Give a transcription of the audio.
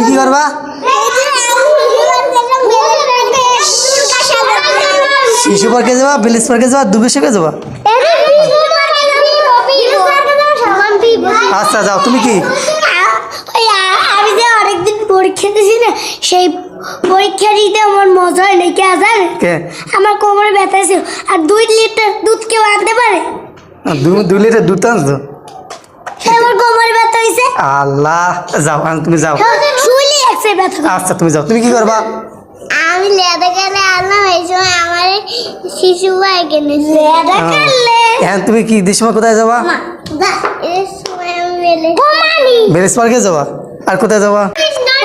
কি করবা? শিশু পার্কে যাবা, ভিলেজ পার্কে যাবা, দুবেশকে যাবা? আচ্ছা যাও। তুমি কি? আমি যে অনেকদিন পরীক্ষা দিয়েছি না, সেই পরীক্ষা দিতে আমার মজা হয় নাকি আজান আমার কোমরে ব্যথা ছিল। আর 2 লিটার দুধ কেউ আনতে পারে? 2 লিটার দুধ আনছো? আমার কোমরে ব্যথা হয়েছে। আল্লাহ, যাও তুমি যাও। শুইলে একসে ব্যথা। আচ্ছা তুমি যাও। তুমি কি করবা? আমি লেদা কালে আনলাম, এই সময় আমার শিশু ভাই কিনে লেদা কালে। এখন তুমি কি সময় কোথায় যাবা? এই সময় আমি ভিলেজ পার্কে যাবা? আর কোথায় যাবা?